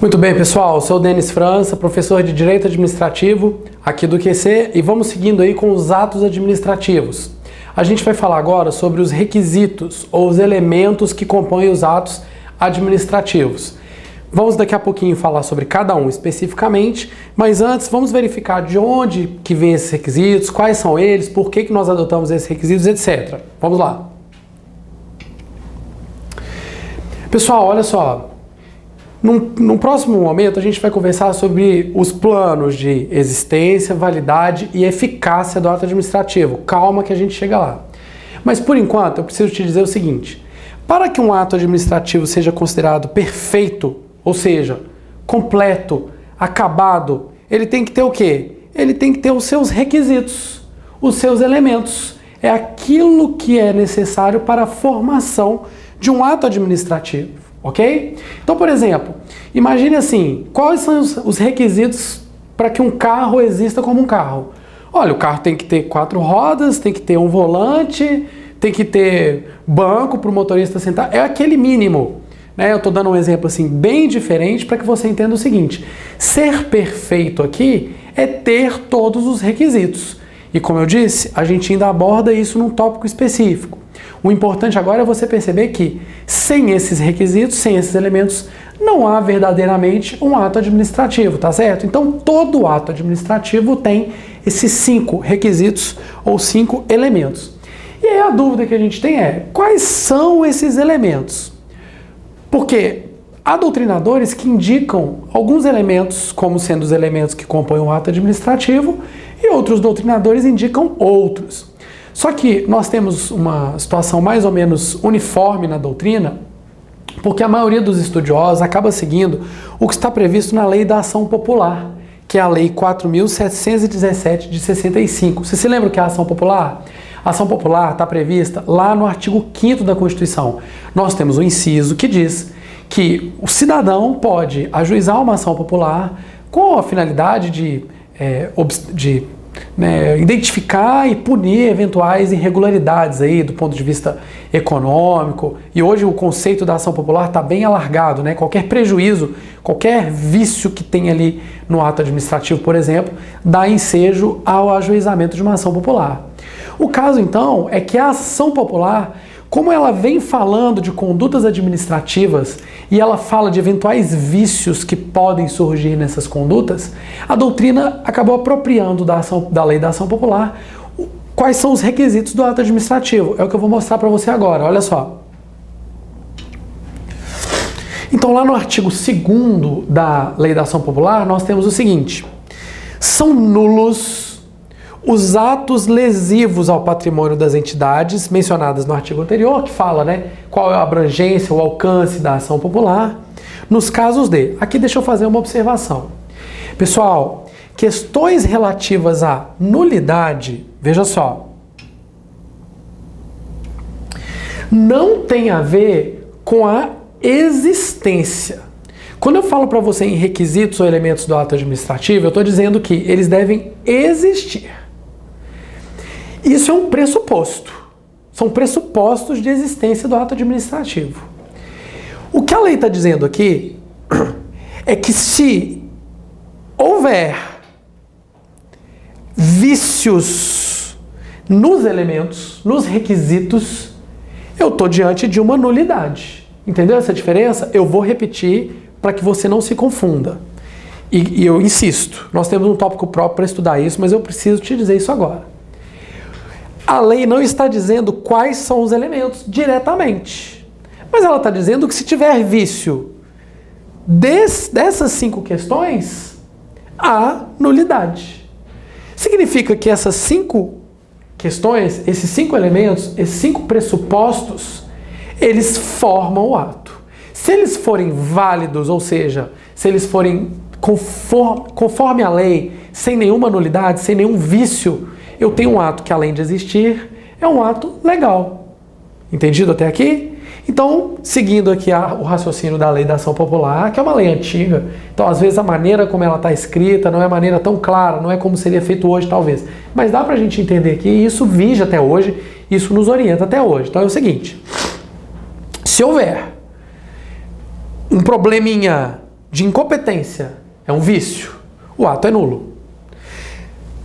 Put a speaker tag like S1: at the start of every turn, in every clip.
S1: Muito bem, pessoal, sou o Denis França, professor de Direito Administrativo aqui do QC e vamos seguindo aí com os atos administrativos. A gente vai falar agora sobre os requisitos ou os elementos que compõem os atos administrativos. Vamos daqui a pouquinho falar sobre cada um especificamente, mas antes vamos verificar de onde que vem esses requisitos, quais são eles, por que nós adotamos esses requisitos, etc. Vamos lá. Pessoal, olha só. No próximo momento a gente vai conversar sobre os planos de existência, validade e eficácia do ato administrativo. Calma que a gente chega lá. Mas por enquanto eu preciso te dizer o seguinte: para que um ato administrativo seja considerado perfeito, ou seja, completo, acabado, ele tem que ter o quê? Ele tem que ter os seus requisitos, os seus elementos. É aquilo que é necessário para a formação de um ato administrativo. Ok? Então, por exemplo, imagine assim, quais são os requisitos para que um carro exista como um carro? Olha, o carro tem que ter 4 rodas, tem que ter um volante, tem que ter banco para o motorista sentar, é aquele mínimo. Né? Eu estou dando um exemplo assim bem diferente para que você entenda o seguinte: ser perfeito aqui é ter todos os requisitos. E como eu disse, a gente ainda aborda isso num tópico específico. O importante agora é você perceber que sem esses requisitos, sem esses elementos, não há verdadeiramente um ato administrativo, tá certo? Então todo ato administrativo tem esses 5 requisitos ou 5 elementos. E aí a dúvida que a gente tem é: quais são esses elementos? Porque há doutrinadores que indicam alguns elementos como sendo os elementos que compõem o ato administrativo e outros doutrinadores indicam outros. Só que nós temos uma situação mais ou menos uniforme na doutrina, porque a maioria dos estudiosos acaba seguindo o que está previsto na Lei da Ação Popular, que é a Lei 4.717 de 65. Você se lembra o que é a ação popular? A ação popular está prevista lá no artigo 5º da Constituição. Nós temos um inciso que diz que o cidadão pode ajuizar uma ação popular com a finalidade de identificar e punir eventuais irregularidades aí do ponto de vista econômico. E hoje o conceito da ação popular está bem alargado, né? Qualquer prejuízo, qualquer vício que tem ali no ato administrativo, por exemplo, dá ensejo ao ajuizamento de uma ação popular. O caso então é que a ação popular, como ela vem falando de condutas administrativas e ela fala de eventuais vícios que podem surgir nessas condutas, a doutrina acabou apropriando da Lei da Ação Popular quais são os requisitos do ato administrativo. É o que eu vou mostrar para você agora, olha só. Então lá no artigo 2º da Lei da Ação Popular nós temos o seguinte: são nulos os atos lesivos ao patrimônio das entidades mencionadas no artigo anterior, que fala, né, qual é a abrangência, o alcance da ação popular, nos casos de... Aqui deixa eu fazer uma observação. Pessoal, questões relativas à nulidade, veja só, não tem a ver com a existência. Quando eu falo para você em requisitos ou elementos do ato administrativo, eu estou dizendo que eles devem existir. Isso é um pressuposto. São pressupostos de existência do ato administrativo. O que a lei está dizendo aqui é que se houver vícios nos elementos, nos requisitos, eu estou diante de uma nulidade. Entendeu essa diferença? Eu vou repetir para que você não se confunda. E eu insisto, nós temos um tópico próprio para estudar isso, mas eu preciso te dizer isso agora. A lei não está dizendo quais são os elementos diretamente, mas ela está dizendo que se tiver vício dessas 5 questões, há nulidade. Significa que essas 5 questões, esses 5 elementos, esses 5 pressupostos, eles formam o ato. Se eles forem válidos, ou seja, se eles forem conforme a lei, sem nenhuma nulidade, sem nenhum vício, eu tenho um ato que, além de existir, é um ato legal. Entendido até aqui? Então, seguindo aqui o raciocínio da Lei da Ação Popular, que é uma lei antiga, então às vezes a maneira como ela está escrita não é maneira tão clara, não é como seria feito hoje talvez, mas dá para a gente entender que isso vige até hoje, isso nos orienta até hoje. Então é o seguinte: se houver um probleminha de incompetência é um vício, o ato é nulo.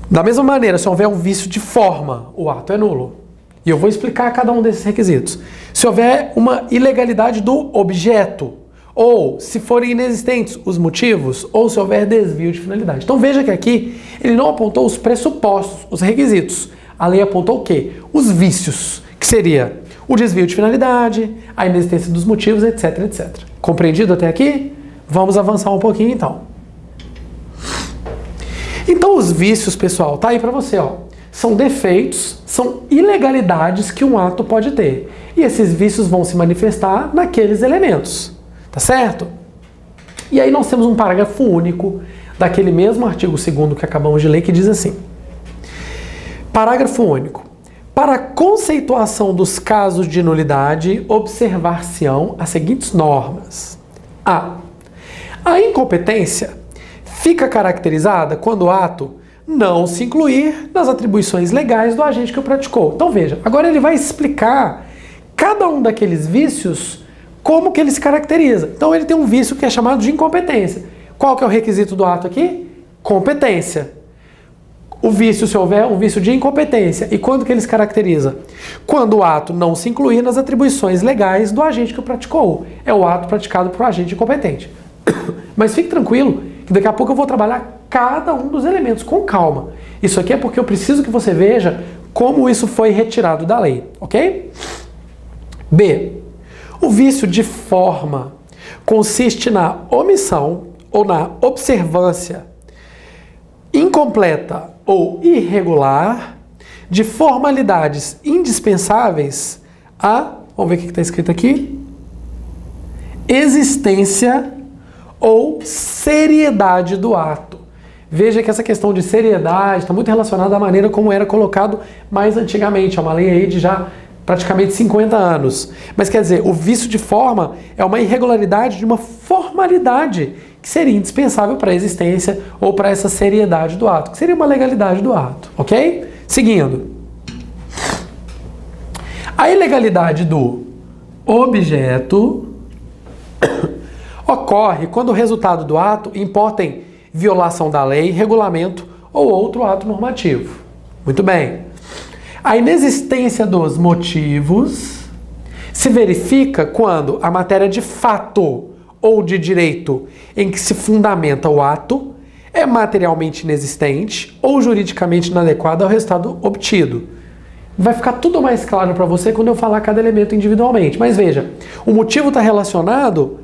S1: Da mesma maneira, se houver um vício de forma, o ato é nulo. E eu vou explicar cada um desses requisitos. Se houver uma ilegalidade do objeto, ou se forem inexistentes os motivos, ou se houver desvio de finalidade. Então veja que aqui ele não apontou os pressupostos, os requisitos. A lei apontou o quê? Os vícios, que seria o desvio de finalidade, a inexistência dos motivos, etc, etc. Compreendido até aqui? Vamos avançar um pouquinho então. Então os vícios, pessoal, tá aí para você, ó. São defeitos, são ilegalidades que um ato pode ter. E esses vícios vão se manifestar naqueles elementos, tá certo? E aí nós temos um parágrafo único daquele mesmo artigo 2º que acabamos de ler, que diz assim: parágrafo único. Para a conceituação dos casos de nulidade, observar-se-ão as seguintes normas. A incompetência fica caracterizada quando o ato não se incluir nas atribuições legais do agente que o praticou. Então veja, agora ele vai explicar cada um daqueles vícios, como que ele se caracteriza. Então ele tem um vício que é chamado de incompetência. Qual que é o requisito do ato aqui? Competência. O vício, se houver um vício de incompetência. E quando que ele se caracteriza? Quando o ato não se incluir nas atribuições legais do agente que o praticou. É o ato praticado por um agente incompetente. Mas fique tranquilo, que daqui a pouco eu vou trabalhar cada um dos elementos com calma. Isso aqui é porque eu preciso que você veja como isso foi retirado da lei, ok? B. O vício de forma consiste na omissão ou na observância incompleta ou irregular de formalidades indispensáveis a, vamos ver o que está escrito aqui, existência ou seriedade do ato. Veja que essa questão de seriedade está muito relacionada à maneira como era colocado mais antigamente. É uma lei aí de já praticamente 50 anos. Mas quer dizer, o vício de forma é uma irregularidade de uma formalidade que seria indispensável para a existência ou para essa seriedade do ato, que seria uma legalidade do ato, ok? Seguindo. A ilegalidade do objeto ocorre quando o resultado do ato importa em violação da lei, regulamento ou outro ato normativo. Muito bem. A inexistência dos motivos se verifica quando a matéria de fato ou de direito em que se fundamenta o ato é materialmente inexistente ou juridicamente inadequada ao resultado obtido. Vai ficar tudo mais claro para você quando eu falar cada elemento individualmente. Mas veja, o motivo está relacionado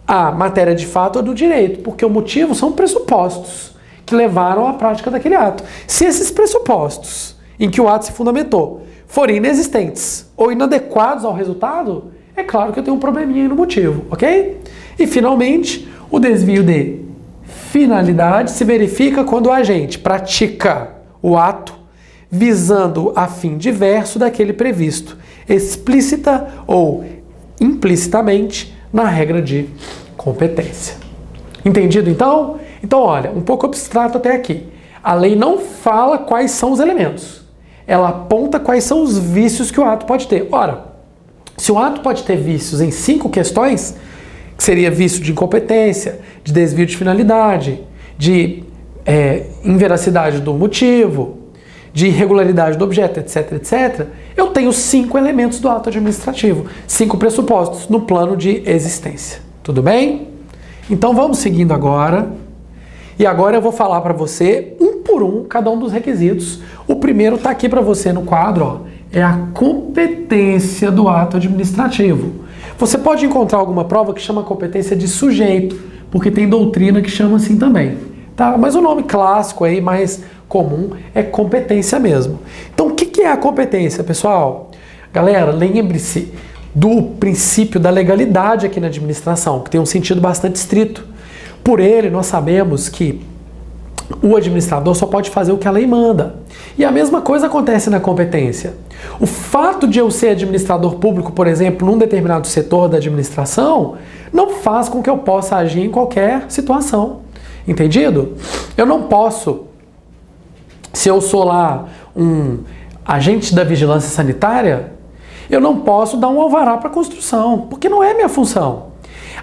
S1: à matéria de fato ou do direito, porque o motivo são pressupostos que levaram à prática daquele ato. Se esses pressupostos em que o ato se fundamentou forem inexistentes ou inadequados ao resultado, é claro que eu tenho um probleminha aí no motivo, ok? E finalmente, o desvio de finalidade se verifica quando o agente pratica o ato visando a fim diverso daquele previsto, explícita ou implicitamente na regra de competência. Entendido então? Então olha, um pouco abstrato até aqui. A lei não fala quais são os elementos. Ela aponta quais são os vícios que o ato pode ter. Ora, se o ato pode ter vícios em 5 questões, que seria vício de incompetência, de desvio de finalidade, de inveracidade do motivo, de irregularidade do objeto, etc, etc, eu tenho 5 elementos do ato administrativo, 5 pressupostos no plano de existência. Tudo bem? Então vamos seguindo agora. E agora eu vou falar para você, um por um, cada um dos requisitos. O primeiro está aqui para você no quadro, ó, é a competência do ato administrativo. Você pode encontrar alguma prova que chama competência de sujeito, porque tem doutrina que chama assim também. Tá? Mas o nome clássico aí, mais comum, é competência mesmo. Então o que é a competência, pessoal? Galera, lembre-se do princípio da legalidade aqui na administração, que tem um sentido bastante estrito. Por ele, nós sabemos que o administrador só pode fazer o que a lei manda. E a mesma coisa acontece na competência. O fato de eu ser administrador público, por exemplo, num determinado setor da administração, não faz com que eu possa agir em qualquer situação. Entendido? Eu não posso, se eu sou lá um agente da vigilância sanitária, eu não posso dar um alvará para construção, porque não é minha função.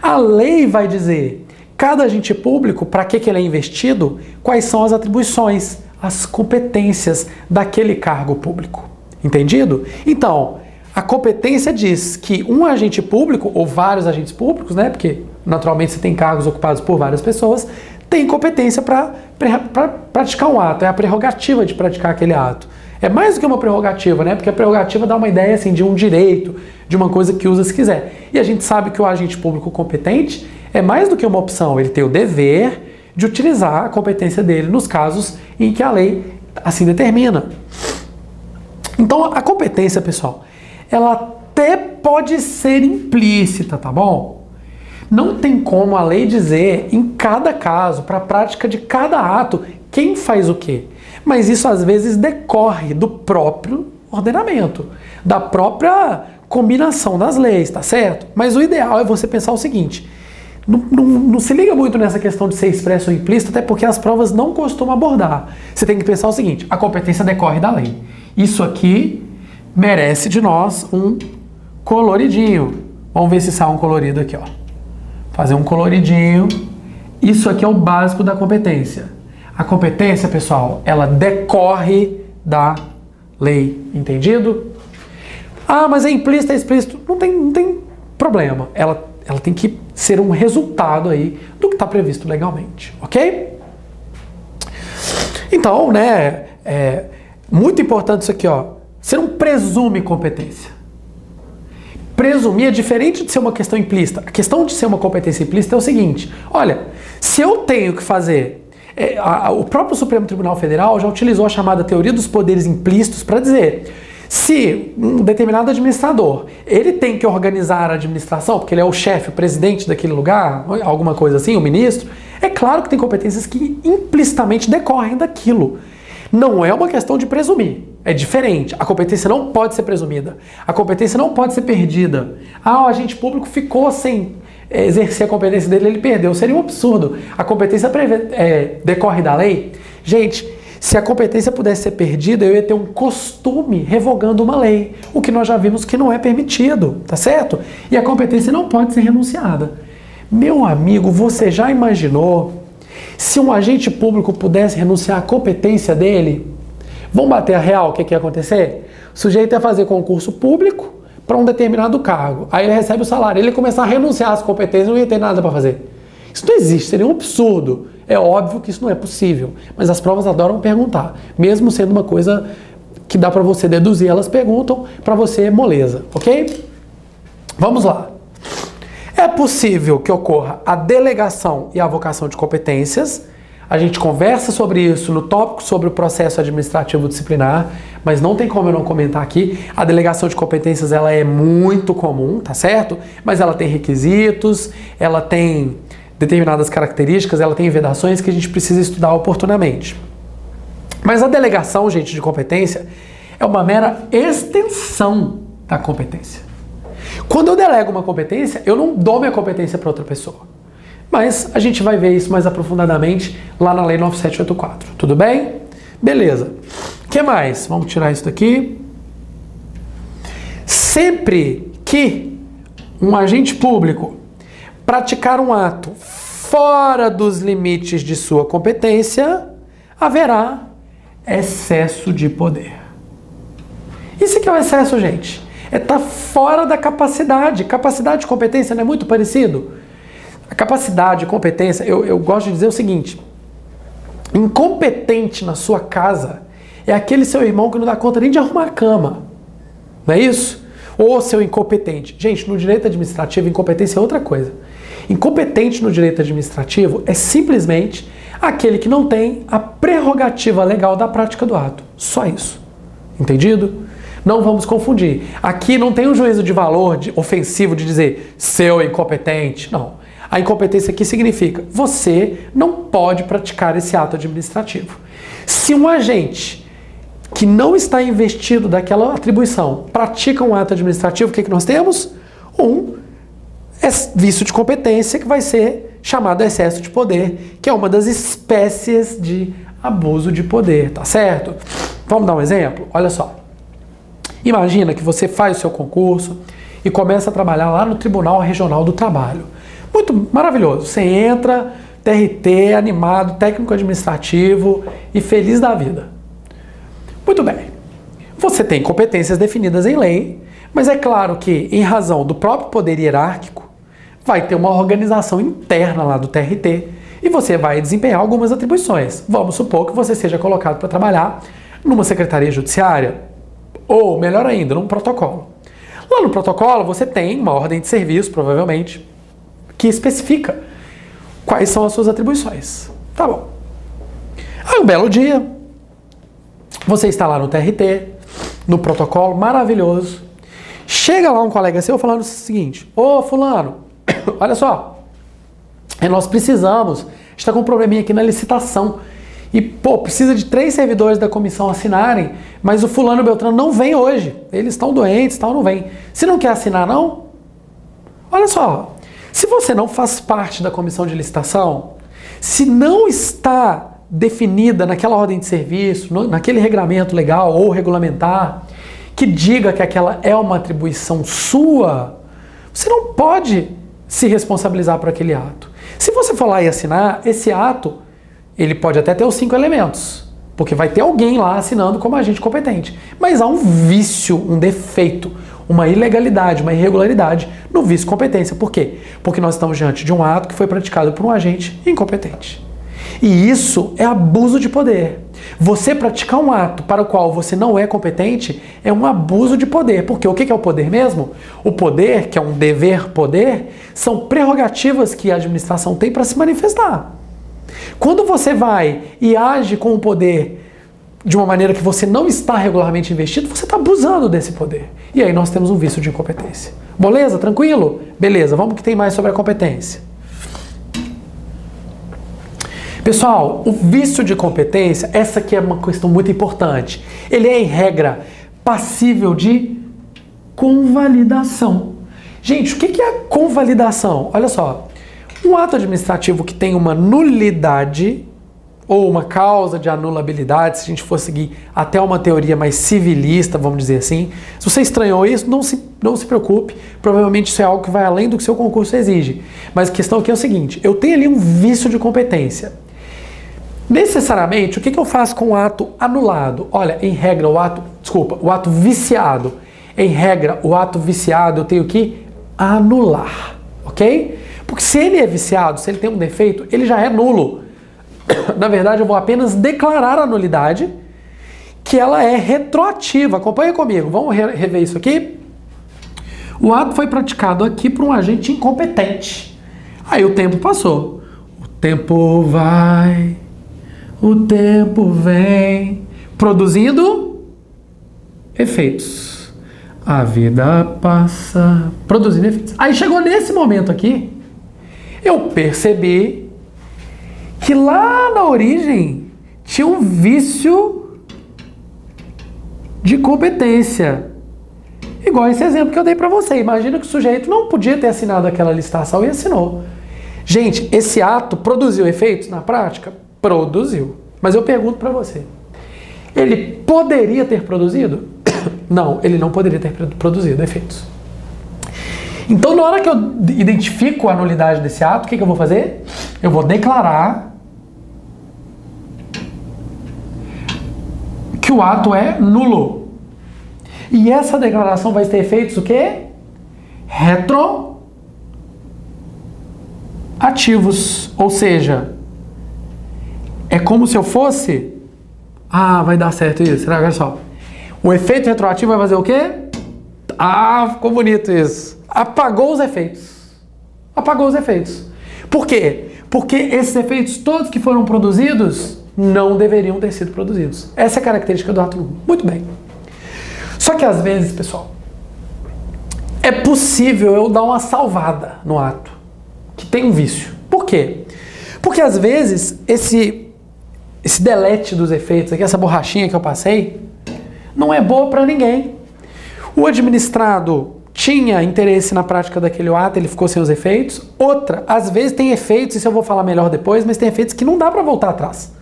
S1: A lei vai dizer Cada agente público, para que ele é investido, quais são as atribuições, as competências daquele cargo público. Entendido? Então, a competência diz que um agente público, ou vários agentes públicos, né, porque naturalmente você tem cargos ocupados por várias pessoas, tem competência para praticar um ato, é a prerrogativa de praticar aquele ato. É mais do que uma prerrogativa, né? Porque a prerrogativa dá uma ideia assim, de um direito, de uma coisa que usa se quiser. E a gente sabe que o agente público competente é mais do que uma opção, ele tem o dever de utilizar a competência dele nos casos em que a lei assim determina. Então a competência, pessoal, ela até pode ser implícita, tá bom? Não tem como a lei dizer em cada caso, para a prática de cada ato, quem faz o quê. Mas isso às vezes decorre do próprio ordenamento, da própria combinação das leis, tá certo? Mas o ideal é você pensar o seguinte, não se liga muito nessa questão de ser expresso ou implícito, até porque as provas não costumam abordar. Você tem que pensar o seguinte, a competência decorre da lei. Isso aqui merece de nós um coloridinho. Vamos ver se sai um colorido aqui, ó. Fazer um coloridinho. Isso aqui é o básico da competência. A competência, pessoal, ela decorre da lei, entendido? Ah, mas é implícito, é explícito. Não tem problema. Ela tem que ser um resultado aí do que está previsto legalmente, ok? Então, né, muito importante isso aqui, ó. Você não presume competência. Presumir é diferente de ser uma questão implícita. A questão de ser uma competência implícita é o seguinte, olha, se eu tenho que fazer... o próprio Supremo Tribunal Federal já utilizou a chamada teoria dos poderes implícitos para dizer se um determinado administrador, ele tem que organizar a administração, porque ele é o chefe, o presidente daquele lugar, alguma coisa assim, o ministro, é claro que tem competências que implicitamente decorrem daquilo. Não é uma questão de presumir, é diferente. A competência não pode ser presumida, a competência não pode ser perdida. Ah, o agente público ficou sem exercer a competência dele, ele perdeu. Seria um absurdo. A competência decorre da lei. Gente, se a competência pudesse ser perdida, eu ia ter um costume revogando uma lei, o que nós já vimos que não é permitido, tá certo? E a competência não pode ser renunciada. Meu amigo, você já imaginou se um agente público pudesse renunciar à competência dele? Vamos bater a real, o que ia acontecer? O sujeito ia fazer concurso público para um determinado cargo. Aí ele recebe o salário. Ele começar a renunciar às competências, não ia ter nada para fazer. Isso não existe, seria um absurdo. É óbvio que isso não é possível, mas as provas adoram perguntar. Mesmo sendo uma coisa que dá para você deduzir, elas perguntam para você moleza, ok? Vamos lá. É possível que ocorra a delegação e a avocação de competências. A gente conversa sobre isso no tópico sobre o processo administrativo disciplinar, mas não tem como eu não comentar aqui. A delegação de competências ela é muito comum, tá certo? Mas ela tem requisitos, ela tem determinadas características, ela tem vedações que a gente precisa estudar oportunamente. Mas a delegação, gente, de competência é uma mera extensão da competência. Quando eu delego uma competência, eu não dou minha competência para outra pessoa. Mas a gente vai ver isso mais aprofundadamente lá na Lei 9784. Tudo bem? Beleza. O que mais? Vamos tirar isso daqui. Sempre que um agente público praticar um ato fora dos limites de sua competência, haverá excesso de poder. Isso que é o excesso, gente. É estar fora da capacidade. Capacidade e competência não é muito parecido? A capacidade e competência, eu gosto de dizer o seguinte, incompetente na sua casa é aquele seu irmão que não dá conta nem de arrumar a cama. Não é isso? Ou seu incompetente. Gente, no direito administrativo, incompetência é outra coisa. Incompetente no direito administrativo é simplesmente aquele que não tem a prerrogativa legal da prática do ato. Só isso. Entendido? Não vamos confundir. Aqui não tem um juízo de valor ofensivo de dizer seu incompetente. Não. A incompetência aqui significa você não pode praticar esse ato administrativo. Se um agente que não está investido daquela atribuição pratica um ato administrativo, o que nós temos? Um vício de competência que vai ser chamado excesso de poder, que é uma das espécies de abuso de poder, tá certo? Vamos dar um exemplo? Olha só. Imagina que você faz o seu concurso e começa a trabalhar lá no Tribunal Regional do Trabalho. Muito maravilhoso. Você entra, TRT, animado, técnico administrativo e feliz da vida. Muito bem. Você tem competências definidas em lei, mas é claro que, em razão do próprio poder hierárquico, vai ter uma organização interna lá do TRT e você vai desempenhar algumas atribuições. Vamos supor que você seja colocado para trabalhar numa secretaria judiciária, ou, melhor ainda, num protocolo. Lá no protocolo você tem uma ordem de serviço, provavelmente, que especifica quais são as suas atribuições. Tá bom. Aí um belo dia, você está lá no TRT, no protocolo maravilhoso, chega lá um colega seu falando o seguinte: ô fulano, olha só, nós precisamos, a gente está com um probleminha aqui na licitação e, pô, precisa de 3 servidores da comissão assinarem, mas o fulano Beltrano não vem hoje, eles estão doentes, tal, não vem. Você não quer assinar, não? Olha só, se você não faz parte da comissão de licitação, se não está definida naquela ordem de serviço, naquele regramento legal ou regulamentar, que diga que aquela é uma atribuição sua, você não pode se responsabilizar por aquele ato. Se você for lá e assinar, esse ato, ele pode até ter os 5 elementos, porque vai ter alguém lá assinando como agente competente. Mas há um vício, um defeito, uma ilegalidade, uma irregularidade no vício competência. Por quê? Porque nós estamos diante de um ato que foi praticado por um agente incompetente. E isso é abuso de poder. Você praticar um ato para o qual você não é competente é um abuso de poder. Porque o que é o poder mesmo? O poder, que é um dever-poder, são prerrogativas que a administração tem para se manifestar. Quando você vai e age com o poder de uma maneira que você não está regularmente investido, você está abusando desse poder. E aí nós temos um vício de incompetência. Beleza? Tranquilo? Beleza, vamos que tem mais sobre a competência. Pessoal, o vício de competência, essa aqui é uma questão muito importante. Ele é, em regra, passível de convalidação. Gente, o que é a convalidação? Olha só, um ato administrativo que tem uma nulidade ou uma causa de anulabilidade, se a gente for seguir até uma teoria mais civilista, vamos dizer assim. Se você estranhou isso, não se preocupe, provavelmente isso é algo que vai além do que seu concurso exige. Mas a questão aqui é o seguinte: eu tenho ali um vício de competência. Necessariamente, o que eu faço com o ato anulado? Olha, em regra, o ato viciado. Em regra, o ato viciado eu tenho que anular, ok? Porque se ele é viciado, se ele tem um defeito, ele já é nulo. Na verdade, eu vou apenas declarar a nulidade, que ela é retroativa. Acompanha comigo, vamos rever isso aqui? O ato foi praticado aqui por um agente incompetente. Aí o tempo passou. O tempo vai... O tempo vem produzindo efeitos. A vida passa produzindo efeitos. Aí chegou nesse momento aqui, eu percebi que lá na origem tinha um vício de competência. Igual esse exemplo que eu dei para você. Imagina que o sujeito não podia ter assinado aquela licitação e assinou. Gente, esse ato produziu efeitos na prática? Produziu. Mas eu pergunto para você, ele poderia ter produzido? Não, ele não poderia ter produzido efeitos. Então, na hora que eu identifico a nulidade desse ato, o que eu vou fazer? Eu vou declarar que o ato é nulo. E essa declaração vai ter efeitos o quê? Retroativos. Ou seja, é como se eu fosse... Ah, vai dar certo isso. Olha só. O efeito retroativo vai fazer o quê? Ah, ficou bonito isso. Apagou os efeitos. Apagou os efeitos. Por quê? Porque esses efeitos todos que foram produzidos não deveriam ter sido produzidos. Essa é a característica do ato nulo. Muito bem. Só que às vezes, pessoal, é possível eu dar uma salvada no ato que tem um vício. Por quê? Porque às vezes esse delete dos efeitos aqui, essa borrachinha que eu passei, não é boa para ninguém. O administrado tinha interesse na prática daquele ato, ele ficou sem os efeitos. Outra, às vezes tem efeitos, isso eu vou falar melhor depois, mas tem efeitos que não dá para voltar atrás.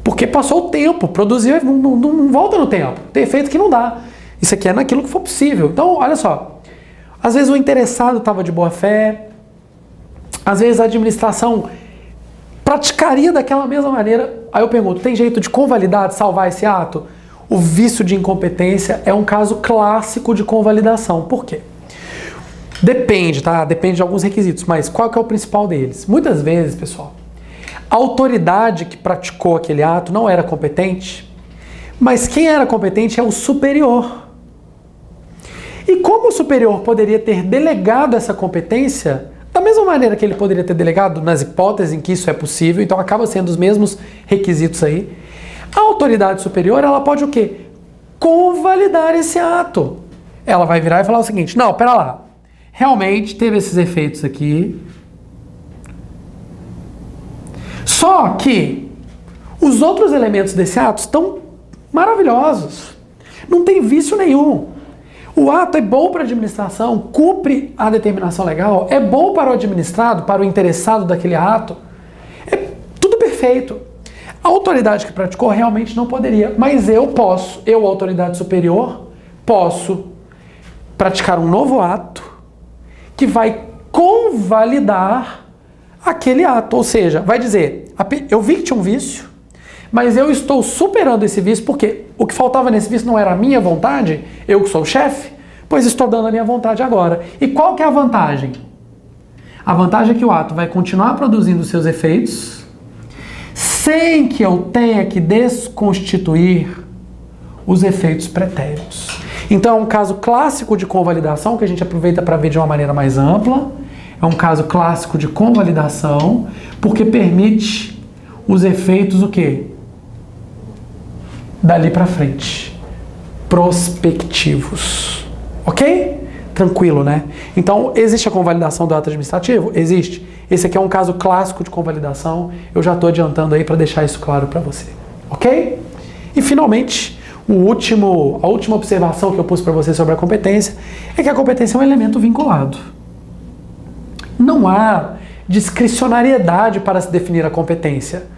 S1: Porque passou o tempo, produziu, não volta no tempo. Tem efeito que não dá. Isso aqui é naquilo que for possível. Então, olha só. Às vezes o interessado estava de boa fé, Às vezes a administração praticaria daquela mesma maneira. Aí eu pergunto, tem jeito de convalidar, de salvar esse ato? O vício de incompetência é um caso clássico de convalidação. Por quê? Depende, tá? Depende de alguns requisitos, mas qual que é o principal deles? Muitas vezes, pessoal, a autoridade que praticou aquele ato não era competente, mas quem era competente é o superior. E como o superior poderia ter delegado essa competência, da mesma maneira que ele poderia ter delegado nas hipóteses em que isso é possível, então acaba sendo os mesmos requisitos aí, a autoridade superior, ela pode o quê? Convalidar esse ato. Ela vai virar e falar o seguinte, não, pera lá, realmente teve esses efeitos aqui, só que os outros elementos desse ato estão maravilhosos, não tem vício nenhum. O ato é bom para a administração, cumpre a determinação legal, é bom para o administrado, para o interessado daquele ato, é tudo perfeito. A autoridade que praticou realmente não poderia, mas eu posso, eu, autoridade superior, posso praticar um novo ato que vai convalidar aquele ato, ou seja, vai dizer, eu vi que tinha um vício, mas eu estou superando esse vício porque o que faltava nesse vício não era a minha vontade, eu que sou o chefe, pois estou dando a minha vontade agora. E qual que é a vantagem? A vantagem é que o ato vai continuar produzindo seus efeitos sem que eu tenha que desconstituir os efeitos pretéritos. Então é um caso clássico de convalidação que a gente aproveita para ver de uma maneira mais ampla. É um caso clássico de convalidação porque permite os efeitos o quê? Dali para frente, prospectivos, ok? Tranquilo, né? Então, existe a convalidação do ato administrativo? Existe. Esse aqui é um caso clássico de convalidação, eu já estou adiantando aí para deixar isso claro para você, ok? E, finalmente, a última observação que eu pus para você sobre a competência é que a competência é um elemento vinculado. Não há discricionariedade para se definir a competência.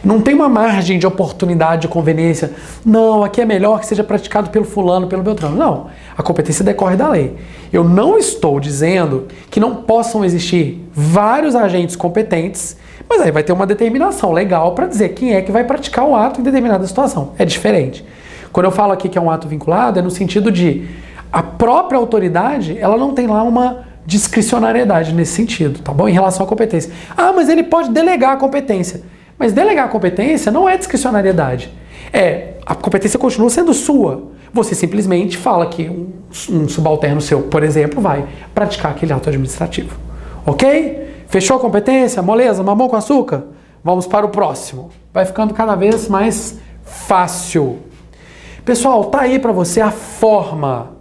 S1: Não tem uma margem de oportunidade, de conveniência. Não, aqui é melhor que seja praticado pelo fulano, pelo beltrano. Não, a competência decorre da lei. Eu não estou dizendo que não possam existir vários agentes competentes, mas aí vai ter uma determinação legal para dizer quem é que vai praticar o ato em determinada situação. É diferente. Quando eu falo aqui que é um ato vinculado, é no sentido de a própria autoridade, ela não tem lá uma discricionariedade nesse sentido, tá bom? Em relação à competência. Ah, mas ele pode delegar a competência. Mas delegar a competência não é discricionariedade. A competência continua sendo sua. Você simplesmente fala que um subalterno seu, por exemplo, vai praticar aquele ato administrativo. Ok? Fechou a competência? Moleza? Mamão com açúcar? Vamos para o próximo. Vai ficando cada vez mais fácil. Pessoal, tá aí para você a forma.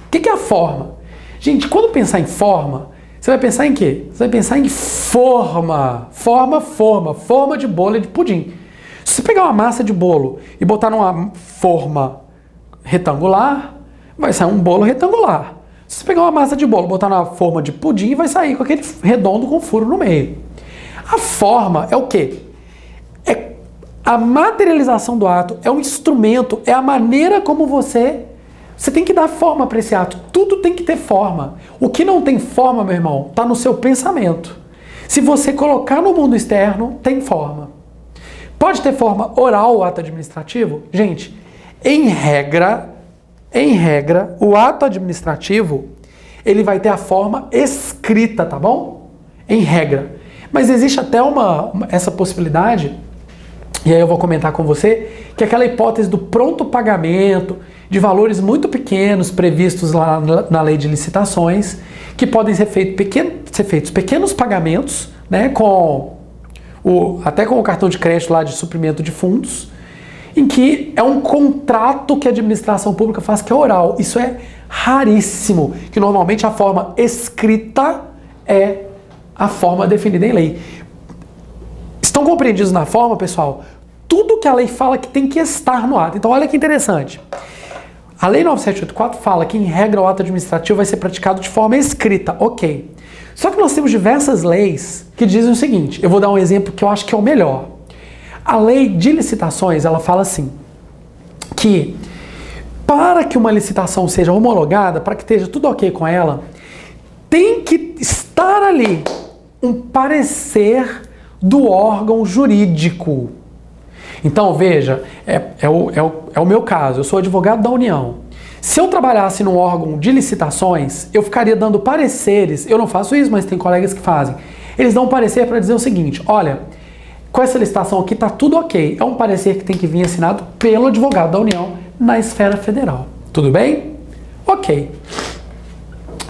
S1: O que é a forma? Gente, quando pensar em forma, você vai pensar em quê? Você vai pensar em forma. Forma de bolo e de pudim. Se você pegar uma massa de bolo e botar numa forma retangular, vai sair um bolo retangular. Se você pegar uma massa de bolo e botar na forma de pudim, vai sair com aquele redondo com furo no meio. A forma é o quê? É a materialização do ato, é o instrumento, é a maneira como você tem que dar forma para esse ato. Tudo tem que ter forma. O que não tem forma, meu irmão, está no seu pensamento. Se você colocar no mundo externo, tem forma. Pode ter forma oral o ato administrativo? Gente, em regra, o ato administrativo, ele vai ter a forma escrita, tá bom? Em regra. Mas existe até essa possibilidade, e aí eu vou comentar com você, que é aquela hipótese do pronto pagamento, de valores muito pequenos previstos lá na lei de licitações, que podem ser feitos pequenos pagamentos, né, até com o cartão de crédito lá de suprimento de fundos, em que é um contrato que a administração pública faz que é oral. Isso é raríssimo, que normalmente a forma escrita é a forma definida em lei. Estão compreendidos na forma, pessoal? Tudo que a lei fala que tem que estar no ato. Então olha que interessante. A Lei 9784 fala que, em regra, o ato administrativo vai ser praticado de forma escrita. Ok. Só que nós temos diversas leis que dizem o seguinte, eu vou dar um exemplo que eu acho que é o melhor. A lei de licitações, ela fala assim, que para que uma licitação seja homologada, para que esteja tudo ok com ela, tem que estar ali um parecer do órgão jurídico. Então, veja, é o meu caso, eu sou advogado da União. Se eu trabalhasse num órgão de licitações, eu ficaria dando pareceres, eu não faço isso, mas tem colegas que fazem. Eles dão um parecer para dizer o seguinte, olha, com essa licitação aqui tá tudo ok. É um parecer que tem que vir assinado pelo advogado da União na esfera federal. Tudo bem? Ok.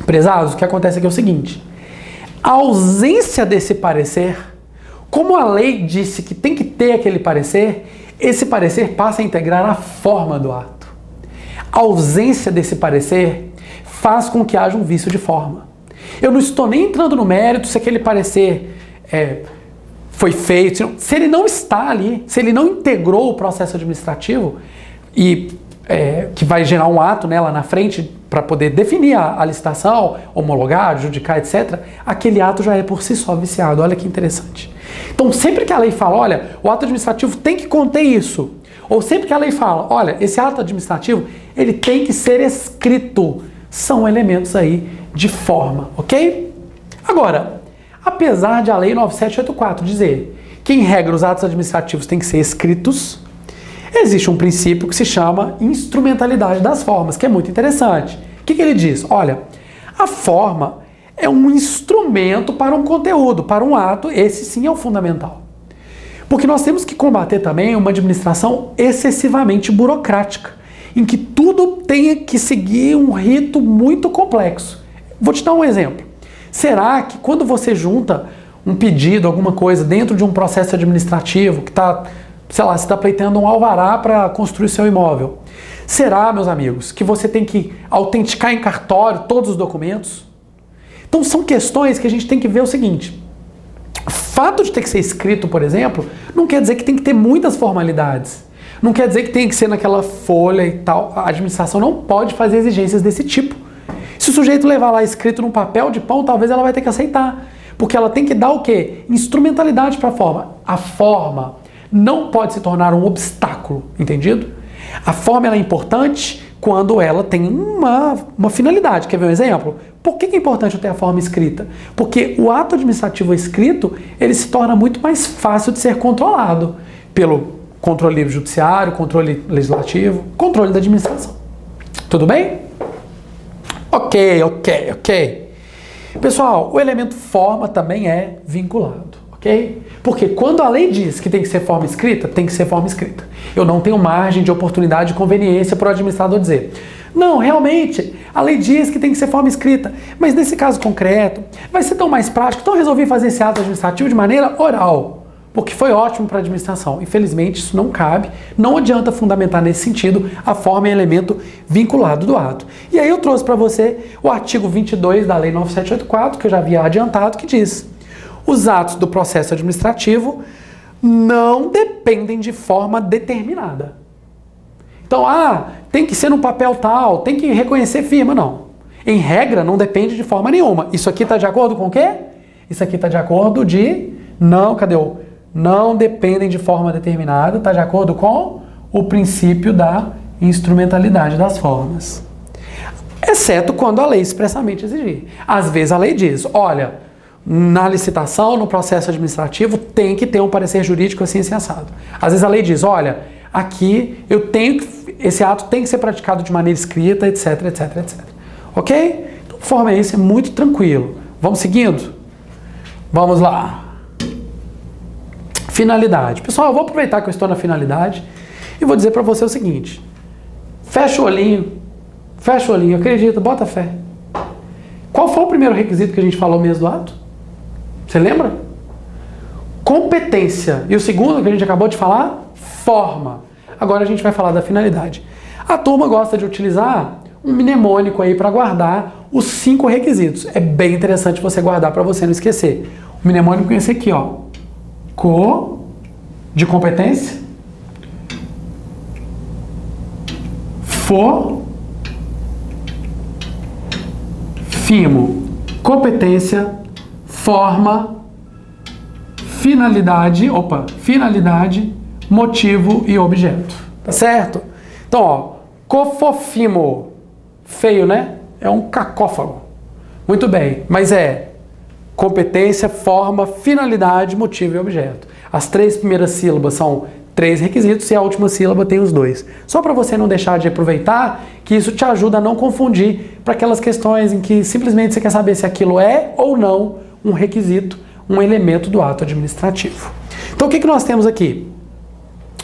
S1: Prezados, o que acontece aqui é o seguinte, a ausência desse parecer, como a lei disse que tem que ter aquele parecer, esse parecer passa a integrar a forma do ato. A ausência desse parecer faz com que haja um vício de forma. Eu não estou nem entrando no mérito se aquele parecer foi feito, se ele não está ali, se ele não integrou o processo administrativo e que vai gerar um ato, né, lá na frente para poder definir a licitação, homologar, adjudicar, etc., aquele ato já é por si só viciado. Olha que interessante. Então, sempre que a lei fala, olha, o ato administrativo tem que conter isso, ou sempre que a lei fala, olha, esse ato administrativo, ele tem que ser escrito, são elementos aí de forma, ok? Agora, apesar de a lei 9784 dizer que, em regra, os atos administrativos têm que ser escritos, existe um princípio que se chama instrumentalidade das formas, que é muito interessante. O que ele diz? Olha, a forma é um instrumento para um conteúdo, para um ato, esse sim é o fundamental. Porque nós temos que combater também uma administração excessivamente burocrática, em que tudo tenha que seguir um rito muito complexo. Vou te dar um exemplo. Será que quando você junta um pedido, alguma coisa, dentro de um processo administrativo que está, sei lá, você está pleiteando um alvará para construir seu imóvel, será, meus amigos, que você tem que autenticar em cartório todos os documentos? Então são questões que a gente tem que ver o seguinte, o fato de ter que ser escrito, por exemplo, não quer dizer que tem que ter muitas formalidades, não quer dizer que tem que ser naquela folha e tal, a administração não pode fazer exigências desse tipo. Se o sujeito levar lá escrito num papel de pão, talvez ela vai ter que aceitar, porque ela tem que dar o quê? Instrumentalidade para a forma. A forma não pode se tornar um obstáculo, entendido? A forma ela é importante quando ela tem uma finalidade. Quer ver um exemplo? Por que é importante eu ter a forma escrita? Porque o ato administrativo escrito, ele se torna muito mais fácil de ser controlado pelo controle judiciário, controle legislativo, controle da administração. Tudo bem? Ok. Pessoal, o elemento forma também é vinculado, ok? Porque quando a lei diz que tem que ser forma escrita, tem que ser forma escrita. Eu não tenho margem de oportunidade e conveniência para o administrador dizer, não, realmente, a lei diz que tem que ser forma escrita, mas nesse caso concreto, vai ser tão mais prático, então eu resolvi fazer esse ato administrativo de maneira oral, porque foi ótimo para a administração. Infelizmente, isso não cabe, não adianta fundamentar nesse sentido, a forma é elemento vinculado do ato. E aí eu trouxe para você o artigo 22 da Lei 9784, que eu já havia adiantado, que diz, os atos do processo administrativo não dependem de forma determinada. Então, tem que ser no papel tal, tem que reconhecer firma, não. Em regra, não depende de forma nenhuma. Isso aqui está de acordo com o quê? Isso aqui está de acordo de... Não, cadê o... Não dependem de forma determinada, está de acordo com o princípio da instrumentalidade das formas. Exceto quando a lei expressamente exigir. Às vezes a lei diz, olha, na licitação, no processo administrativo, tem que ter um parecer jurídico assim assado. Às vezes a lei diz, olha, aqui esse ato tem que ser praticado de maneira escrita, etc, etc, etc. Ok? Então, forma é isso, é muito tranquilo. Vamos seguindo? Vamos lá. Finalidade. Pessoal, eu vou aproveitar que eu estou na finalidade e vou dizer para você o seguinte. Fecha o olhinho, acredita, bota fé. Qual foi o primeiro requisito que a gente falou mesmo do ato? Você lembra? Competência. E o segundo que a gente acabou de falar? Forma. Agora a gente vai falar da finalidade. A turma gosta de utilizar um mnemônico aí para guardar os 5 requisitos. É bem interessante você guardar para você não esquecer. O mnemônico é esse aqui, ó. De competência, fimo, competência, forma, finalidade, motivo e objeto. Tá certo? Então, ó, cofofimo, feio, né? É um cacófago. Muito bem, mas é competência, forma, finalidade, motivo e objeto. As 3 primeiras sílabas são 3 requisitos e a última sílaba tem os 2. Só para você não deixar de aproveitar, que isso te ajuda a não confundir para aquelas questões em que simplesmente você quer saber se aquilo é ou não um requisito, um elemento do ato administrativo. Então o que nós temos aqui?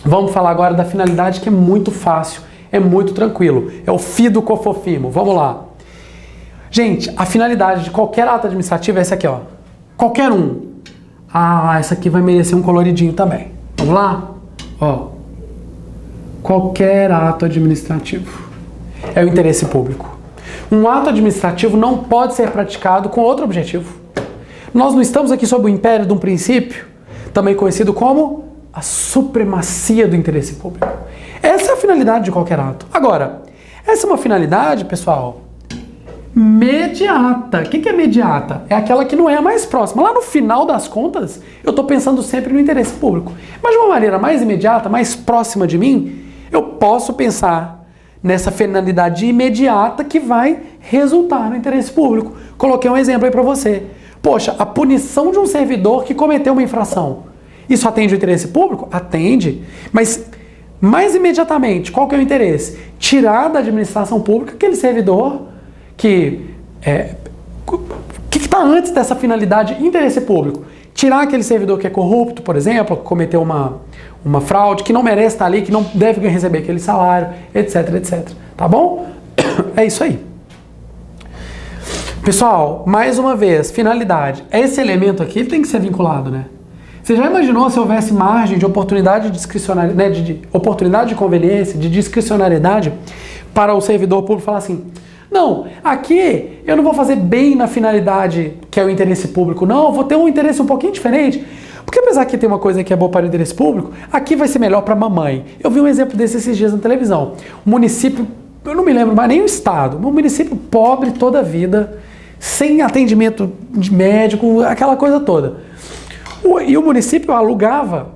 S1: Vamos falar agora da finalidade, que é muito fácil, é muito tranquilo. É o fido cofofimo. Vamos lá. Gente, a finalidade de qualquer ato administrativo é essa aqui, ó. Qualquer um. Ah, essa aqui vai merecer um coloridinho também. Vamos lá? Ó. Qualquer ato administrativo é o interesse público. Um ato administrativo não pode ser praticado com outro objetivo. Nós não estamos aqui sob o império de um princípio, também conhecido como a supremacia do interesse público. Essa é a finalidade de qualquer ato. Agora, essa é uma finalidade, pessoal, mediata. O que é mediata? É aquela que não é a mais próxima. Lá no final das contas, eu estou pensando sempre no interesse público. Mas de uma maneira mais imediata, mais próxima de mim, eu posso pensar nessa finalidade imediata que vai resultar no interesse público. Coloquei um exemplo aí para você. Poxa, a punição de um servidor que cometeu uma infração. Isso atende o interesse público? Atende. Mas, mais imediatamente, qual que é o interesse? Tirar da administração pública aquele servidor que está antes dessa finalidade interesse público. Tirar aquele servidor que é corrupto, por exemplo, que cometeu uma fraude, que não merece estar ali, que não deve receber aquele salário, etc, etc. Tá bom? É isso aí. Pessoal, mais uma vez, finalidade. Esse elemento aqui tem que ser vinculado, né? Você já imaginou se houvesse margem de oportunidade discricionária, né, de oportunidade de conveniência, de discricionariedade para o servidor público falar assim: não, aqui eu não vou fazer bem na finalidade que é o interesse público, não, eu vou ter um interesse um pouquinho diferente. Porque apesar que tem uma coisa que é boa para o interesse público, aqui vai ser melhor para a mamãe. Eu vi um exemplo desse esses dias na televisão. Um município, eu não me lembro mais nem o estado, um município pobre toda a vida, sem atendimento de médico, aquela coisa toda. E o município alugava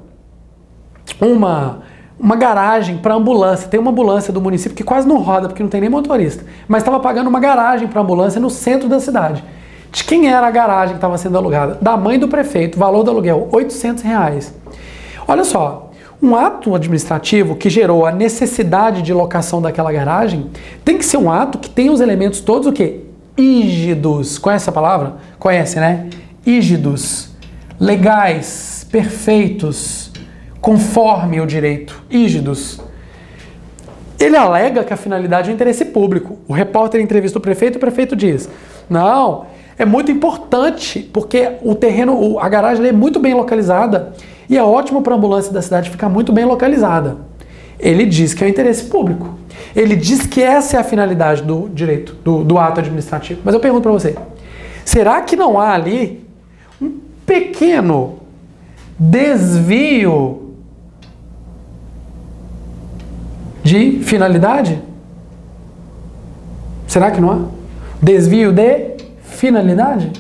S1: uma garagem para ambulância. Tem uma ambulância do município que quase não roda, porque não tem nem motorista. Mas estava pagando uma garagem para ambulância no centro da cidade. De quem era a garagem que estava sendo alugada? Da mãe do prefeito. Valor do aluguel, R$800. Olha só, um ato administrativo que gerou a necessidade de locação daquela garagem tem que ser um ato que tenha os elementos todos o quê? Ígidos. Conhece essa palavra? Conhece, né? Ígidos. Legais, perfeitos, conforme o direito, ígidos. Ele alega que a finalidade é o interesse público. O repórter entrevista o prefeito diz: não, é muito importante, porque o terreno, a garagem é muito bem localizada e é ótimo para a ambulância da cidade ficar muito bem localizada. Ele diz que é o interesse público. Ele diz que essa é a finalidade do direito, do ato administrativo. Mas eu pergunto para você, será que não há ali um pequeno desvio de finalidade? Será que não há? Desvio de finalidade?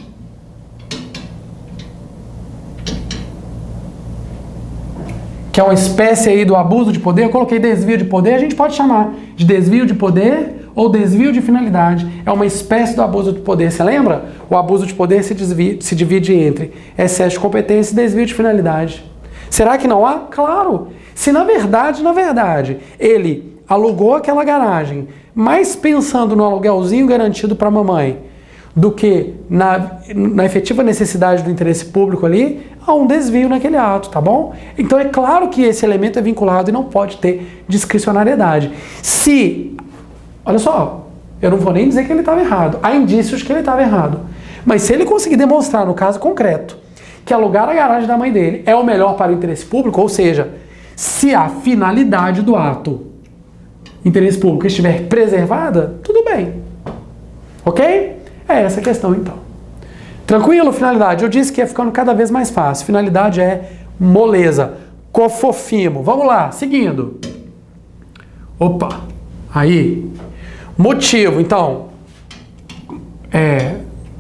S1: Que é uma espécie aí do abuso de poder. Eu coloquei desvio de poder, a gente pode chamar de desvio de poder ou desvio de finalidade. É uma espécie do abuso de poder. Você lembra? O abuso de poder se divide entre excesso de competência e desvio de finalidade. Será que não há? Claro! Se na verdade, ele alugou aquela garagem, mais pensando no aluguelzinho garantido para a mamãe, do que na efetiva necessidade do interesse público ali, há um desvio naquele ato, tá bom? Então é claro que esse elemento é vinculado e não pode ter discricionariedade. Olha só, eu não vou nem dizer que ele estava errado. Há indícios que ele estava errado. Mas se ele conseguir demonstrar, no caso concreto, que alugar a garagem da mãe dele é o melhor para o interesse público, ou seja, se a finalidade do ato, interesse público, estiver preservada, tudo bem. Ok? É essa a questão, então. Tranquilo, finalidade? Eu disse que ia ficando cada vez mais fácil. Finalidade é moleza. Cofofimo. Vamos lá, seguindo. Opa, aí... Motivo, então,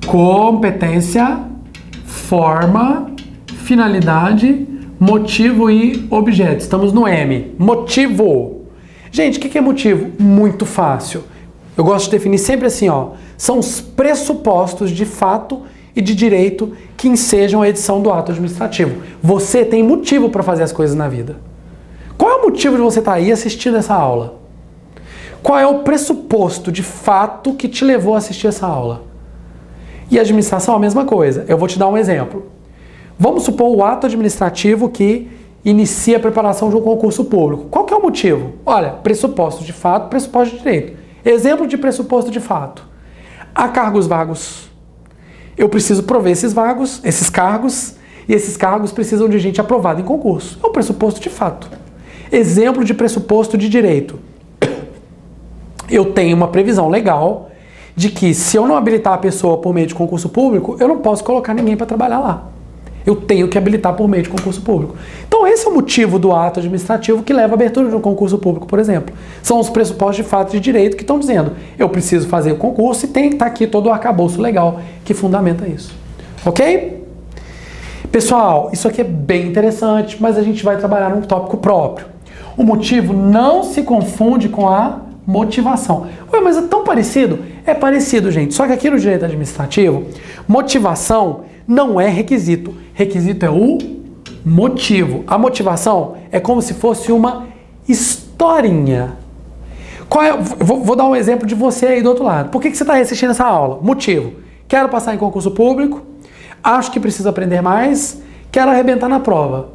S1: competência, forma, finalidade, motivo e objeto. Estamos no M. Motivo. Gente, o que é motivo? Muito fácil. Eu gosto de definir sempre assim, ó. São os pressupostos de fato e de direito que ensejam a edição do ato administrativo. Você tem motivo para fazer as coisas na vida. Qual é o motivo de você estar aí assistindo essa aula? Qual é o pressuposto de fato que te levou a assistir essa aula? E a administração, a mesma coisa. Eu vou te dar um exemplo. Vamos supor o ato administrativo que inicia a preparação de um concurso público. Qual que é o motivo? Olha, pressuposto de fato, pressuposto de direito. Exemplo de pressuposto de fato. Há cargos vagos. Eu preciso prover esses cargos, e esses cargos precisam de gente aprovada em concurso. É um pressuposto de fato. Exemplo de pressuposto de direito. Eu tenho uma previsão legal de que se eu não habilitar a pessoa por meio de concurso público, eu não posso colocar ninguém para trabalhar lá. Eu tenho que habilitar por meio de concurso público. Então esse é o motivo do ato administrativo que leva à abertura de um concurso público, por exemplo. São os pressupostos de fato de direito que estão dizendo eu preciso fazer o concurso e tem que estar aqui todo o arcabouço legal que fundamenta isso. Ok? Pessoal, isso aqui é bem interessante, mas a gente vai trabalhar num tópico próprio. O motivo não se confunde com a motivação. Ué, mas é tão parecido? É parecido, gente. Só que aqui no direito administrativo, motivação não é requisito. Requisito é o motivo. A motivação é como se fosse uma historinha. Vou dar um exemplo de você aí do outro lado. Por que você está assistindo essa aula? Motivo. Quero passar em concurso público, acho que preciso aprender mais, quero arrebentar na prova.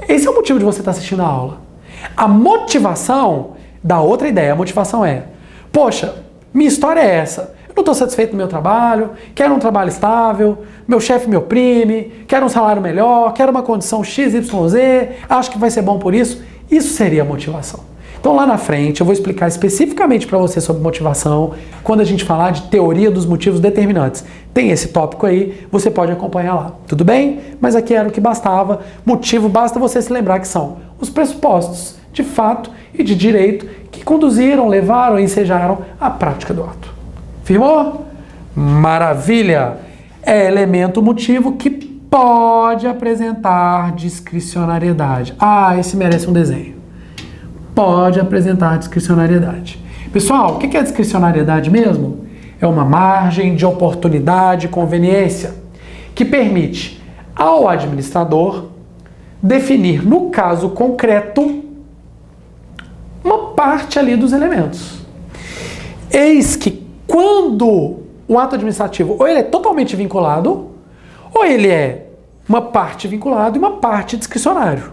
S1: Esse é o motivo de você estar assistindo a aula. A motivação dá outra ideia. A motivação é, poxa, minha história é essa. Eu não estou satisfeito no meu trabalho, quero um trabalho estável, meu chefe me oprime, quero um salário melhor, quero uma condição XYZ, acho que vai ser bom por isso. Isso seria a motivação. Então lá na frente eu vou explicar especificamente para você sobre motivação, quando a gente falar de teoria dos motivos determinantes. Tem esse tópico aí, você pode acompanhar lá. Tudo bem? Mas aqui era o que bastava. Motivo basta você se lembrar que são os pressupostos de fato e de direito que conduziram, levaram e ensejaram a prática do ato. Firmou? Maravilha! É elemento motivo que pode apresentar discricionariedade. Ah, esse merece um desenho. Pode apresentar discricionariedade. Pessoal, o que é discricionariedade mesmo? É uma margem de oportunidade e conveniência que permite ao administrador definir, no caso concreto, uma parte ali dos elementos. Eis que quando o ato administrativo ou ele é totalmente vinculado, ou ele é uma parte vinculada e uma parte discricionário.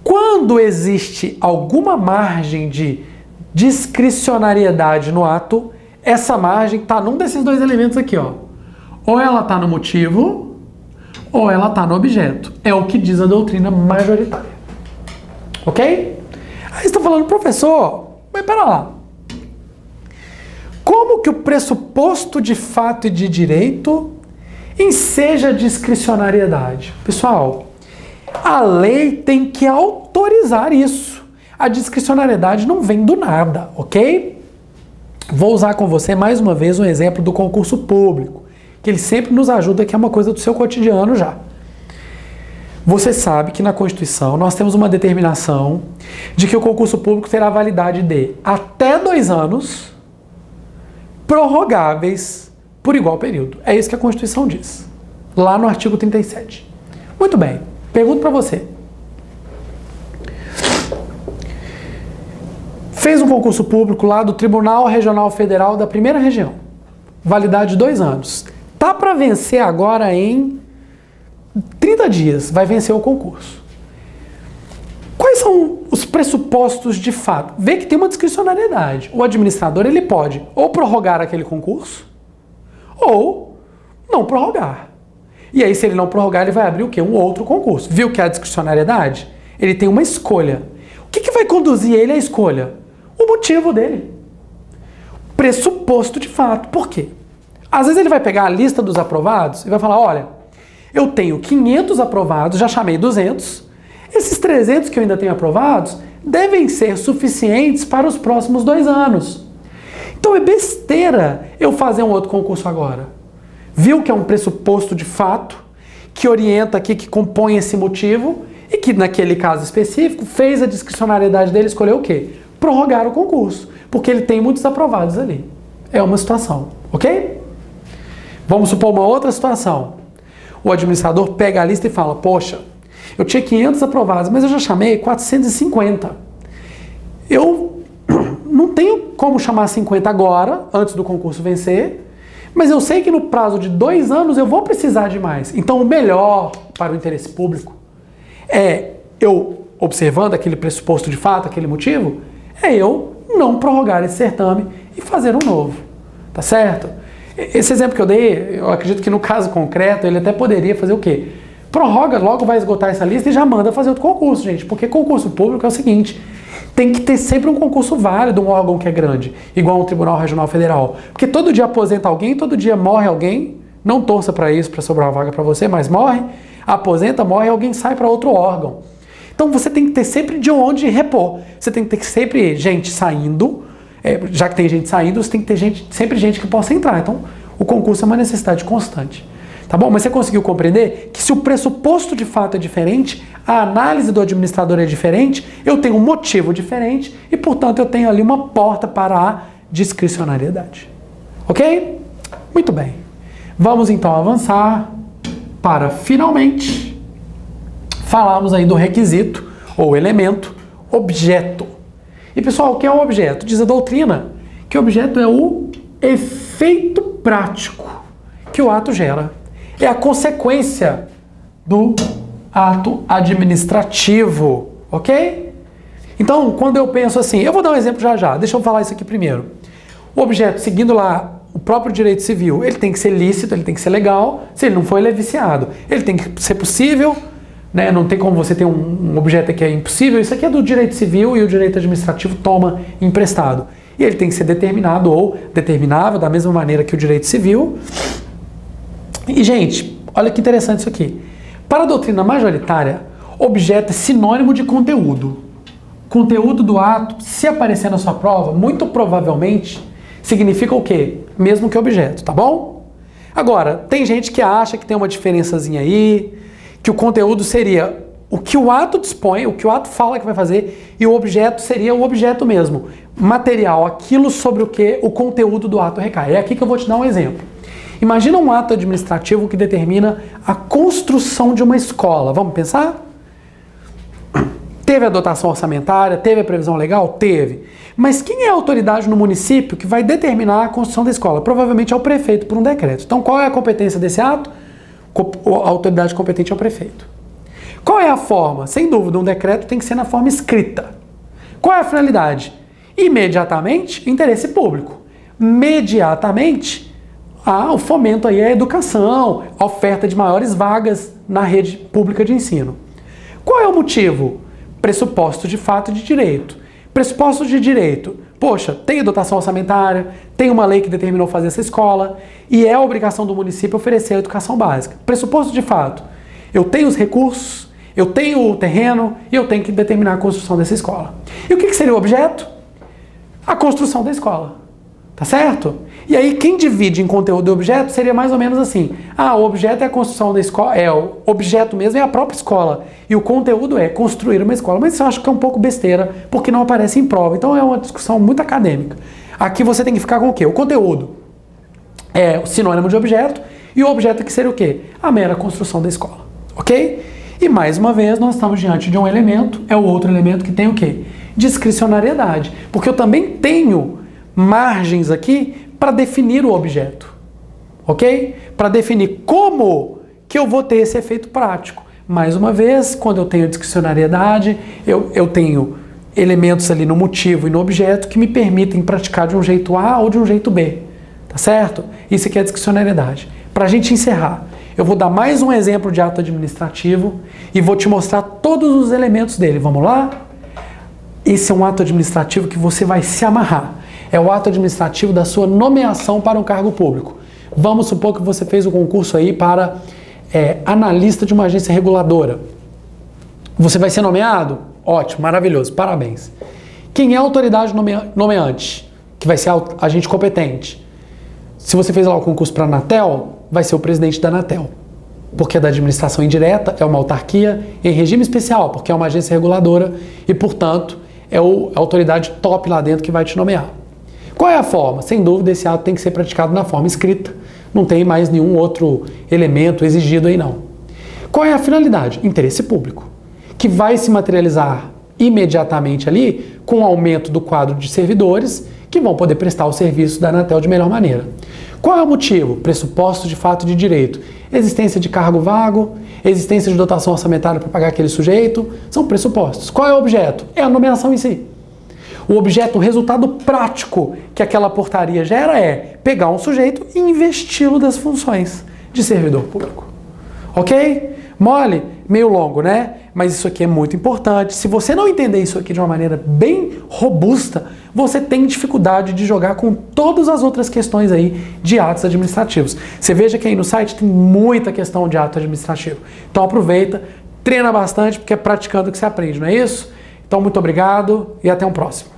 S1: Quando existe alguma margem de discricionariedade no ato, essa margem está num desses dois elementos aqui, ó. Ou ela está no motivo, ou ela está no objeto. É o que diz a doutrina majoritária. Ok? Aí você está falando, professor, mas pera lá. Como que o pressuposto de fato e de direito enseja discricionariedade? Pessoal, a lei tem que autorizar isso. A discricionariedade não vem do nada, ok? Vou usar com você mais uma vez um exemplo do concurso público, que ele sempre nos ajuda, que é uma coisa do seu cotidiano já. Você sabe que na Constituição nós temos uma determinação de que o concurso público terá validade de até 2 anos, prorrogáveis por igual período. É isso que a Constituição diz, lá no artigo 37. Muito bem, pergunto para você. Fez um concurso público lá do Tribunal Regional Federal da primeira região. Validade de 2 anos. Tá para vencer agora em 30 dias, vai vencer o concurso. Quais são os pressupostos de fato? Vê que tem uma discricionariedade. O administrador ele pode ou prorrogar aquele concurso ou não prorrogar. E aí, se ele não prorrogar, ele vai abrir o quê? Um outro concurso. Viu que é a discricionariedade? Ele tem uma escolha. O que vai conduzir ele à escolha? O motivo dele. Pressuposto de fato. Por quê? Às vezes ele vai pegar a lista dos aprovados e vai falar, olha, eu tenho 500 aprovados, já chamei 200. Esses 300 que eu ainda tenho aprovados devem ser suficientes para os próximos 2 anos. Então é besteira eu fazer um outro concurso agora. Viu que é um pressuposto de fato, que orienta aqui, que compõe esse motivo, e que naquele caso específico fez a discricionariedade dele escolher o quê? Prorrogar o concurso, porque ele tem muitos aprovados ali. É uma situação, ok? Vamos supor uma outra situação. O administrador pega a lista e fala, poxa, eu tinha 500 aprovados, mas eu já chamei 450. Eu não tenho como chamar 50 agora, antes do concurso vencer, mas eu sei que no prazo de 2 anos eu vou precisar de mais. Então o melhor para o interesse público é eu, observando aquele pressuposto de fato, aquele motivo, é eu não prorrogar esse certame e fazer um novo. Tá certo? Esse exemplo que eu dei, eu acredito que no caso concreto ele até poderia fazer o quê? Prorroga, logo vai esgotar essa lista e já manda fazer outro concurso, gente. Porque concurso público é o seguinte, tem que ter sempre um concurso válido, um órgão que é grande, igual um Tribunal Regional Federal. Porque todo dia aposenta alguém, todo dia morre alguém, não torça para isso, para sobrar uma vaga para você, mas morre, aposenta, morre, alguém sai para outro órgão. Então você tem que ter sempre de onde repor. Você tem que ter sempre gente saindo, já que tem gente saindo, você tem que ter sempre gente que possa entrar. Então o concurso é uma necessidade constante. Tá bom? Mas você conseguiu compreender que se o pressuposto de fato é diferente, a análise do administrador é diferente, eu tenho um motivo diferente e, portanto, eu tenho ali uma porta para a discricionariedade. Ok? Muito bem. Vamos então avançar para, finalmente, falarmos aí do requisito ou elemento objeto. E, pessoal, o que é o objeto? Diz a doutrina que o objeto é o efeito prático que o ato gera. É a consequência do ato administrativo, ok? Então, quando eu penso assim, eu vou dar um exemplo já, deixa eu falar isso aqui primeiro. O objeto, seguindo lá o próprio direito civil, ele tem que ser lícito, ele tem que ser legal, se ele não for, ele é viciado. Ele tem que ser possível, né? Não tem como você ter um objeto que é impossível, isso aqui é do direito civil e o direito administrativo toma emprestado. E ele tem que ser determinado ou determinável da mesma maneira que o direito civil. E, gente, olha que interessante isso aqui. Para a doutrina majoritária, objeto é sinônimo de conteúdo. Conteúdo do ato, se aparecer na sua prova, muito provavelmente significa o quê? Mesmo que objeto, tá bom? Agora, tem gente que acha que tem uma diferençazinha aí, que o conteúdo seria o que o ato dispõe, o que o ato fala que vai fazer, e o objeto seria o objeto mesmo. Material, aquilo sobre o que o conteúdo do ato recai. É aqui que eu vou te dar um exemplo. Imagina um ato administrativo que determina a construção de uma escola. Vamos pensar? Teve a dotação orçamentária? Teve a previsão legal? Teve. Mas quem é a autoridade no município que vai determinar a construção da escola? Provavelmente é o prefeito por um decreto. Então qual é a competência desse ato? A autoridade competente é o prefeito. Qual é a forma? Sem dúvida, um decreto tem que ser na forma escrita. Qual é a finalidade? Imediatamente, interesse público. Mediatamente, o fomento aí à educação, a oferta de maiores vagas na rede pública de ensino. Qual é o motivo? Pressuposto de fato de direito. Pressuposto de direito. Poxa, tem dotação orçamentária, tem uma lei que determinou fazer essa escola e é a obrigação do município oferecer a educação básica. Pressuposto de fato. Eu tenho os recursos, eu tenho o terreno e eu tenho que determinar a construção dessa escola. E o que seria o objeto? A construção da escola. Tá certo? E aí quem divide em conteúdo e objeto seria mais ou menos assim. O objeto é a construção da escola, o objeto mesmo é a própria escola. E o conteúdo é construir uma escola. Mas isso eu acho que é um pouco besteira, porque não aparece em prova. Então é uma discussão muito acadêmica. Aqui você tem que ficar com o quê? O conteúdo é o sinônimo de objeto, e o objeto que seria o quê? A mera construção da escola. Ok? E mais uma vez nós estamos diante de um elemento, é o outro elemento que tem o quê? Discricionariedade. Porque eu também tenho margens aqui para definir o objeto, ok? Para definir como que eu vou ter esse efeito prático. Mais uma vez, quando eu tenho discricionariedade, eu tenho elementos ali no motivo e no objeto que me permitem praticar de um jeito A ou de um jeito B, tá certo? Isso aqui é discricionariedade. Para a gente encerrar, eu vou dar mais um exemplo de ato administrativo e vou te mostrar todos os elementos dele. Vamos lá? Esse é um ato administrativo que você vai se amarrar. É o ato administrativo da sua nomeação para um cargo público. Vamos supor que você fez o concurso aí para analista de uma agência reguladora. Você vai ser nomeado? Ótimo, maravilhoso, parabéns. Quem é a autoridade nomeante? Que vai ser agente competente. Se você fez lá o concurso para a Anatel, vai ser o presidente da Anatel. Porque é da administração indireta, é uma autarquia em regime especial, porque é uma agência reguladora e, portanto, é a autoridade top lá dentro que vai te nomear. Qual é a forma? Sem dúvida, esse ato tem que ser praticado na forma escrita. Não tem mais nenhum outro elemento exigido aí, não. Qual é a finalidade? Interesse público, que vai se materializar imediatamente ali com o aumento do quadro de servidores que vão poder prestar o serviço da Anatel de melhor maneira. Qual é o motivo? Pressuposto de fato de direito. Existência de cargo vago, existência de dotação orçamentária para pagar aquele sujeito, são pressupostos. Qual é o objeto? É a nomeação em si. O objeto, o resultado prático que aquela portaria gera é pegar um sujeito e investi-lo das funções de servidor público. Ok? Mole? Meio longo, né? Mas isso aqui é muito importante. Se você não entender isso aqui de uma maneira bem robusta, você tem dificuldade de jogar com todas as outras questões aí de atos administrativos. Você veja que aí no site tem muita questão de ato administrativo. Então aproveita, treina bastante, porque é praticando que você aprende, não é isso? Então muito obrigado e até um próximo.